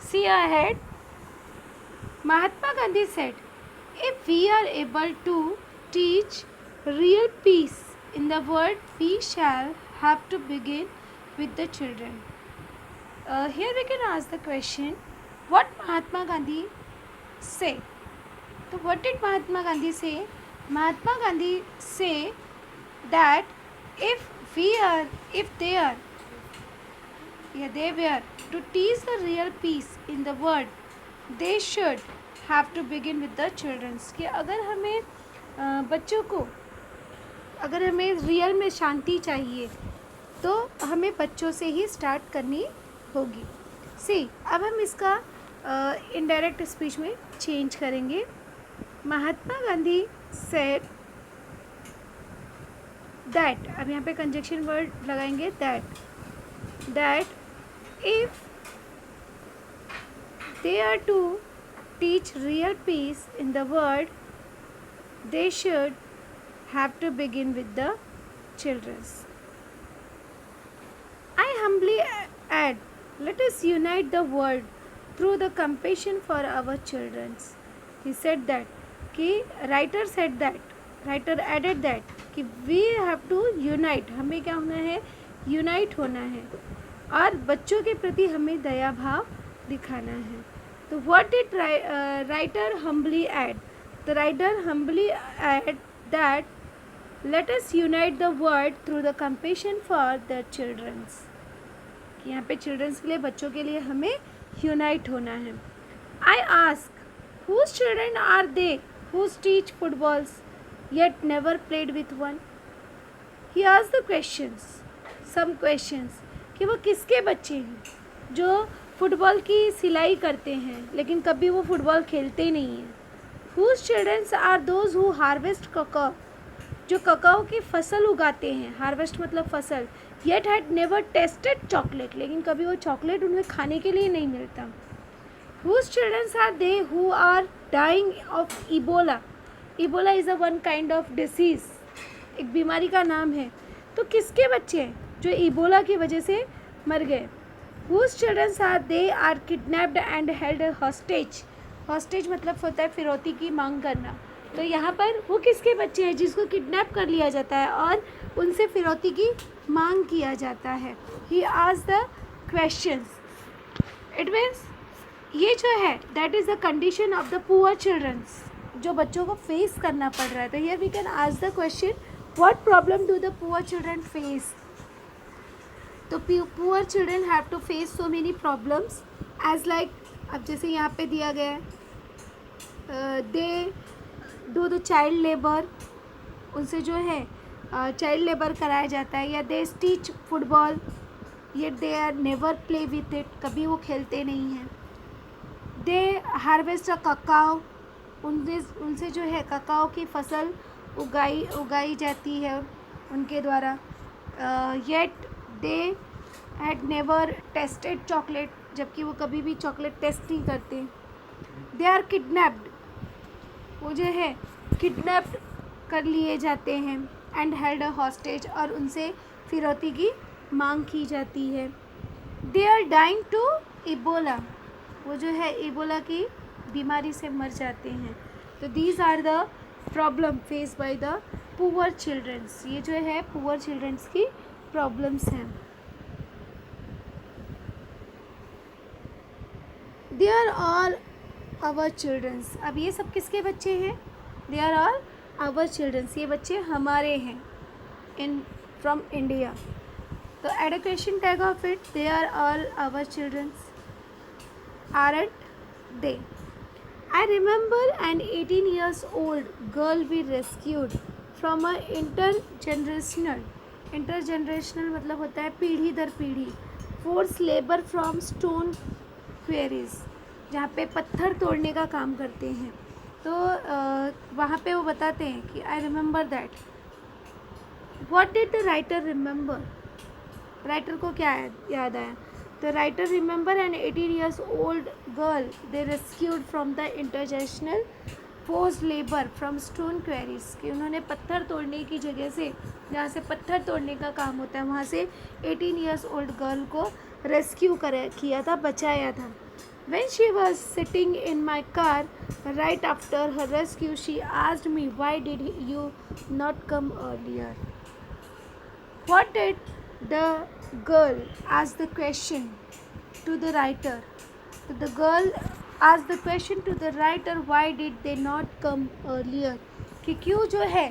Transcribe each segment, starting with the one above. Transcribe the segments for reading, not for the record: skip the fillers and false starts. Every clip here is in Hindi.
See ahead. Mahatma Gandhi said, if we are able to teach real peace in the world, we shall have to begin with the children. Here we can ask the question, what Mahatma Gandhi say? So what did Mahatma Gandhi say? Mahatma Gandhi say that if they were to teach the real peace in the world, they should have to begin with the children. कि अगर हमें बच्चों को अगर हमें रियल में शांति चाहिए तो हमें बच्चों से ही स्टार्ट करनी होगी. सी अब हम इसका इनडायरेक्ट स्पीच में चेंज करेंगे. महात्मा गांधी सेड दैट, अब यहाँ पे कंजक्शन वर्ड लगाएंगे that if they are to teach real peace in the world, they should have to begin with the children. I humbly add, let us unite the world through the compassion for our children. He said that, कि writer said that, writer added that, कि we have to unite, हमें क्या होना है, unite होना है और बच्चों के प्रति हमें दया भाव दिखाना है. तो what did writer humbly add? The writer humbly add that let us unite the world through the compassion for the children. कि यहाँ पे childrens के लिए, बच्चों के लिए हमें unite होना है. I ask, whose children are they who teach footballs yet never played with one? He asked the questions, some questions, कि वो किसके बच्चे हैं जो फुटबॉल की सिलाई करते हैं लेकिन कभी वो फुटबॉल खेलते नहीं हैं. Whose children are those who harvest cacao, जो ककाओ की फसल उगाते हैं, हार्वेस्ट मतलब फसल, yet had never tasted chocolate, लेकिन कभी वो चॉकलेट उन्हें खाने के लिए नहीं मिलता. Whose children are they who are dying of Ebola? Ebola is a one kind of disease, एक बीमारी का नाम है. तो किसके बच्चे हैं जो इबोला की वजह से मर गए? Whose children are they are kidnapped and held hostage. Hostage मतलब होता है फिरौती की मांग करना. तो यहाँ पर वो किसके बच्चे हैं जिसको किडनैप कर लिया जाता है और उनसे फिरौती की मांग किया जाता है. He asked the questions. It means ये जो है that is the condition of the poor children, जो बच्चों को फेस करना पड़ रहा है. तो here we can ask the question, what problem do the poor children face? तो poor children have to face so many problems as like, अब जैसे यहाँ पे दिया गया है they do the child labour, उनसे जो है चाइल्ड लेबर कराया जाता है. या they teach football yet they are never play with it, कभी वो खेलते नहीं हैं. दे हार्वेस्ट अ ककाओ, उनसे जो है ककाओ की फसल उगाई जाती है उनके द्वारा. Yet they had never tested chocolate, जबकि वो कभी भी चॉकलेट टेस्ट नहीं करते. दे आर किडनैप्ड, वो जो है किडनैप्ड कर लिए जाते हैं. एंड हेल्ड अ हॉस्टेज, और उनसे फिरौती की मांग की जाती है. They are dying to Ebola, वो जो है इबोला की बीमारी से मर जाते हैं. तो these are the problem face by the poor childrens. ये जो है पुअर चिल्ड्रंस की प्रॉब्लम्स हैं. They are all our childrens, अब ये सब किसके बच्चे हैं? They are all our childrens, ये बच्चे हमारे हैं इन फ्रॉम इंडिया. तो add a question tag of it, they are all our childrens, aren't they? I remember an 18 years old girl we rescued from a intergenerational मतलब होता है पीढ़ी दर पीढ़ी, forced labor from stone quarries, जहाँ पे पत्थर तोड़ने का काम करते हैं. तो वहाँ पे वो बताते हैं कि I remember that. What did the writer remember? Writer को क्या याद आया? The writer remember an 18 years old girl they rescued from the intergenerational forced labor from stone quarries, कि उन्होंने पत्थर तोड़ने की जगह से, जहाँ से पत्थर तोड़ने का काम होता है, वहाँ से 18 years old गर्ल को रेस्क्यू किया था, बचाया था. When she was sitting in my car right after her rescue, she asked me, why did you not come earlier? What did the girl ask the question to the writer? The girl asked the question to the writer, why did they not come earlier? कि क्यों जो है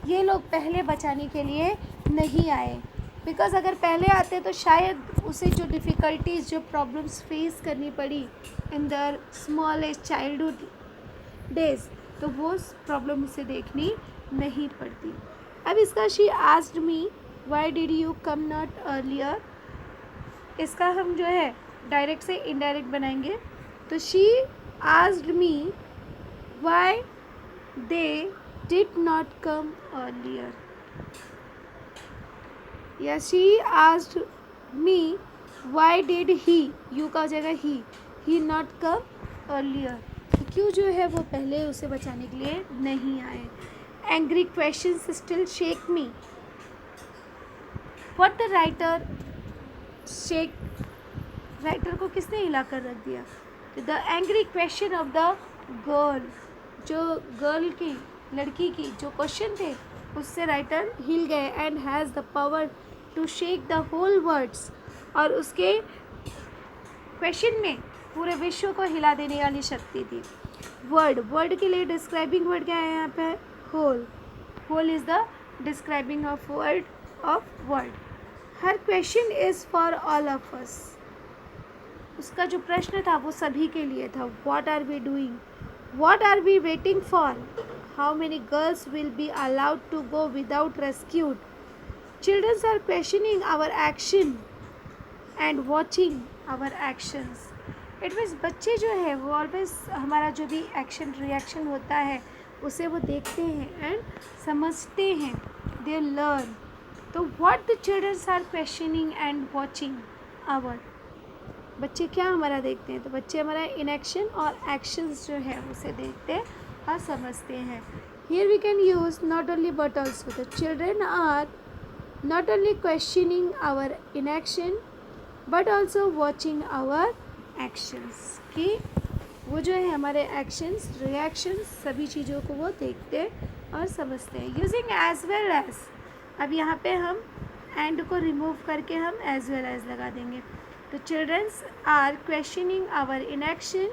ये लोग पहले बचाने के लिए नहीं आए. बिकॉज अगर पहले आते तो शायद उसे जो डिफ़िकल्टीज जो प्रॉब्लम्स फेस करनी पड़ी in their small age childhood days, तो वो प्रॉब्लम उसे देखनी नहीं पड़ती. अब इसका she asked me why did you come not earlier, इसका हम जो है डायरेक्ट से इनडायरेक्ट बनाएंगे. तो she asked me why they did not come earlier, या she asked me why did he, you का हो जाएगा ही नॉट कम अर्लियर, क्यों जो है वो पहले उसे बचाने के लिए नहीं आए. Angry questions still shake me. What the writer shake, writer को किसने हिला कर रख दिया? The angry question of the girl, जो गर्ल की लड़की की जो क्वेश्चन थे उससे राइटर हिल गए. And has the power to shake the whole words, और उसके क्वेश्चन में पूरे विश्व को हिला देने वाली शक्ति थी. वर्ड के लिए डिस्क्राइबिंग वर्ड क्या है यहाँ पे? Whole is the describing of word. Her question is for all of us, उसका जो प्रश्न था वो सभी के लिए था. What are we doing, what are we waiting for, how many girls will be allowed to go without rescued. Childrens are questioning our action and watching our actions. It means बच्चे जो है वो ऑलवेज हमारा जो भी एक्शन रिएक्शन होता है उसे वो देखते हैं एंड समझते हैं, दे लर्न. तो what the childrens are questioning and watching our, बच्चे क्या हमारा देखते हैं? तो बच्चे हमारा इनएक्शन और एक्शंस जो है उसे देखते और समझते हैं. Here we can use not only but also. The children are not only questioning our inaction but also watching our actions, कि वो जो है हमारे एक्शंस रिएक्शंस सभी चीज़ों को वो देखते और समझते हैं. यूजिंग एज वेल एज, अब यहाँ पे हम एंड को रिमूव करके हम एज वेल एज लगा देंगे. तो childrens are questioning our inaction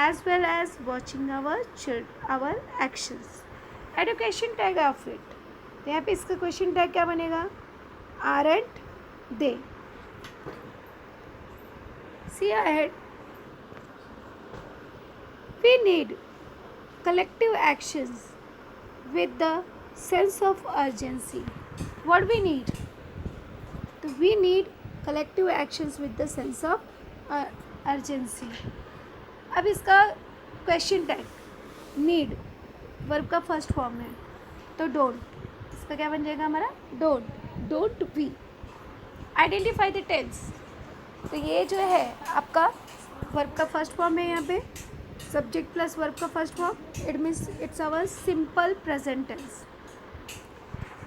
as well as watching our actions. Education tag of it, तो यहाँ पे इसका क्वेश्चन टैग क्या बनेगा? Aren't they. See ahead, we need collective actions with the sense of urgency. What we need, तो we need collective actions with the sense of urgency. अब इसका क्वेश्चन टैग नीड वर्ब का फर्स्ट फॉर्म है, तो डोंट, इसका क्या बन जाएगा हमारा? Don't we. Identify the tense, तो ये जो है आपका वर्ब का फर्स्ट फॉर्म है. यहाँ पे सब्जेक्ट प्लस वर्ब का first form, it means it's our simple present tense.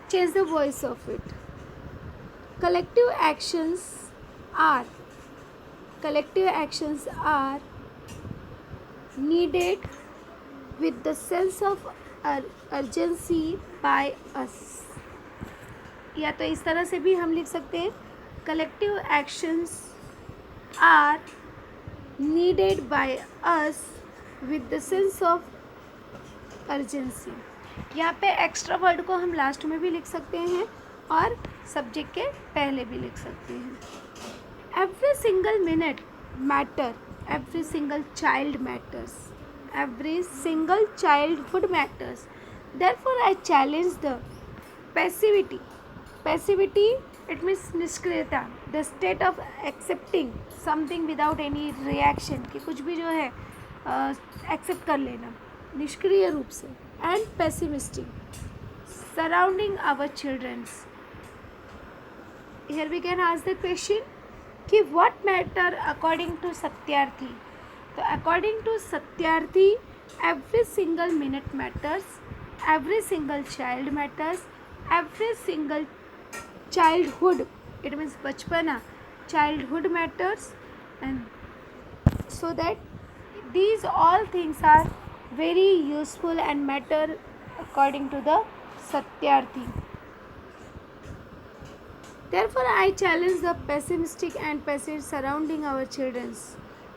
Change the voice of it. Collective actions are needed with the sense of urgency by us. या तो इस तरह से भी हम लिख सकते हैं, collective actions are needed by us with the sense of urgency. यहाँ पे एक्स्ट्रा वर्ड को हम लास्ट में भी लिख सकते हैं और सब्जेक्ट के पहले भी लिख सकते हैं. Every single minute matter, every single child matters. Every single childhood matters. Therefore, I challenge the passivity. Passivity, it means निष्क्रियता. The state of accepting something without any reaction, कि कुछ भी जो है accept कर लेना निष्क्रिय रूप से. And pessimistic, surrounding our children. Here we can ask the question कि what matter according to Satyarthi. तो according to Satyarthi every single minute matters, every single child matters, every single childhood, it means बचपना, childhood matters. And so that these all things are very useful and matter according to the Satyarthi. Therefore, I challenge the pessimistic and passive surrounding our children.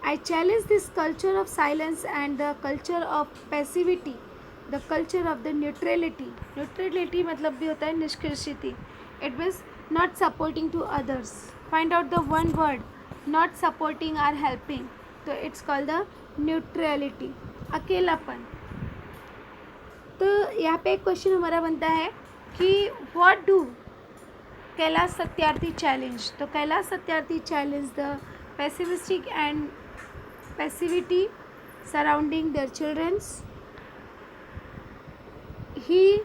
I challenge this culture of silence and the culture of passivity, the culture of the neutrality. Neutrality मतलब भी होता है निष्क्रियता. It means not supporting to others. Find out the one word, not supporting or helping. तो it's called the neutrality. अकेलापन. तो यहाँ पे एक क्वेश्चन हमारा बनता है कि what do Kailash Satyarthi challenge. तो Kailash Satyarthi challenge the pessimistic and passivity surrounding their children. He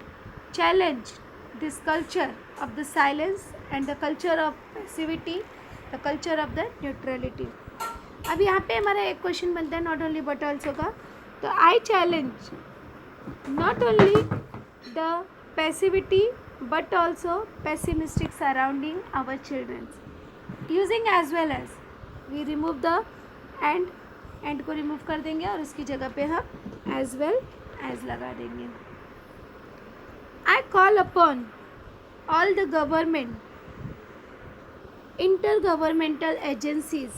challenged this culture of the silence and the culture of passivity, the culture of the neutrality. अब यहाँ पे हमारा एक क्वेश्चन बनता है नॉट ओनली बट ऑल्सो का. तो I challenge not only the passivity but also pessimistic surrounding our children, using as well as we remove the and को remove कर देंगे और उसकी जगह पे हम as well as लगा देंगे. I call upon all the government, intergovernmental agencies,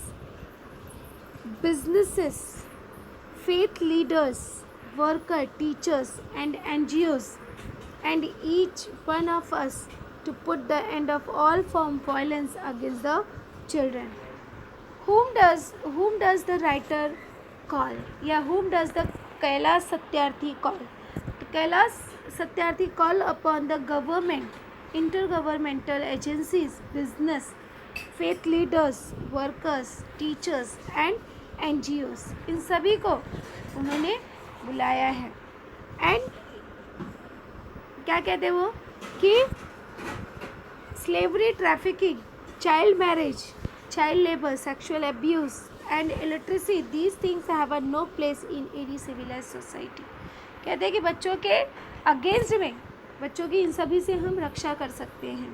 businesses, faith leaders, worker, teachers and NGOs and each one of us to put the end of all form violence against the children. Whom does the writer call? Yeah, whom does the Kailash Satyarthi call? Kailash Satyarthi call upon the government, intergovernmental agencies, business, faith leaders, workers, teachers and NGOs. इन सभी को उन्होंने बुलाया है. And क्या कहते हैं वो कि slavery, trafficking, child marriage, child labour, sexual abuse and illiteracy, these things have a no place in any civilise society. कहते हैं कि बच्चों के अगेंस्ट में, बच्चों की इन सभी से हम रक्षा कर सकते हैं.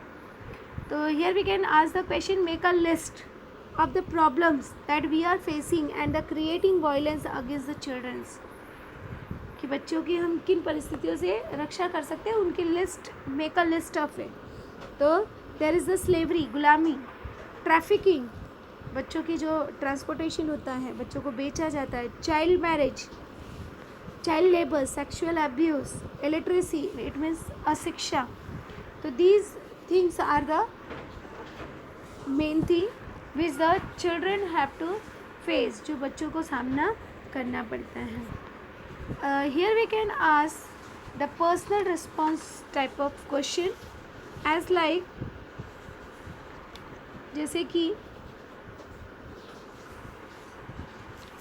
तो here we can ask the question, make a list of the problems that we are facing and the creating violence against the childrens. कि बच्चों की हम किन परिस्थितियों से रक्षा कर सकते हैं, उनकी list, make a list of it. तो देयर इज़ द स्लेवरी, गुलामी, ट्रैफिकिंग, बच्चों की जो ट्रांसपोर्टेशन होता है, बच्चों को बेचा जाता है, child marriage, child labour, sexual abuse, illiteracy, it means अशिक्षा. तो these things are the main thing which the children have to face, जो बच्चों को सामना करना पड़ता है. Here we can ask the personal response type of question as like, जैसे कि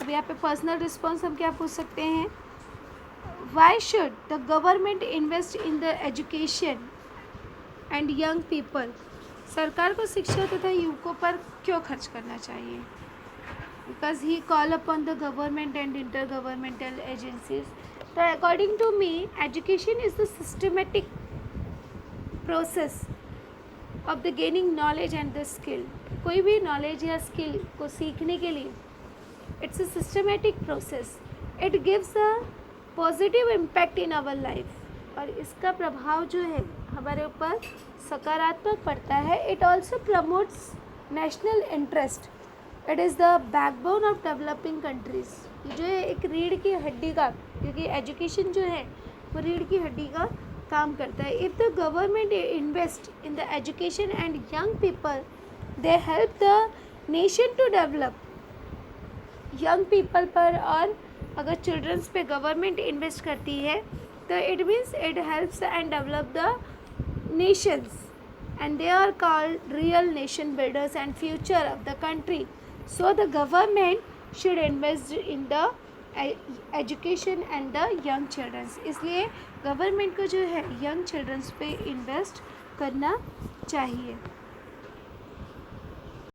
अब यहाँ पे पर्सनल रिस्पॉन्स हम क्या पूछ सकते हैं, why should the government invest in the education and young people. सरकार को शिक्षा तथा युवकों पर क्यों खर्च करना चाहिए. Because he call upon the government and intergovernmental agencies. So according to me, education is the systematic process of the gaining knowledge and the skill. कोई भी knowledge या skill को सीखने के लिए it's a systematic process. It gives a positive impact in our life. और इसका प्रभाव जो है हमारे ऊपर सकारात्मक पड़ता है. It also promotes national interest. It is the backbone of developing countries. ये जो है एक रीढ़ की हड्डी का, क्योंकि एजुकेशन जो है वो रीढ़ की हड्डी का काम करता है. If the government invest in the education and young people, they help the nation to develop. Young people पर और अगर चिल्ड्रंस पे गवर्नमेंट इन्वेस्ट करती है तो it means it helps and develop the Nations and they are called real nation builders and future of the country. So the government should invest in the education and the young children. इसलिए गवर्नमेंट को जो है यंग चिल्ड्रंस पे इन्वेस्ट करना चाहिए.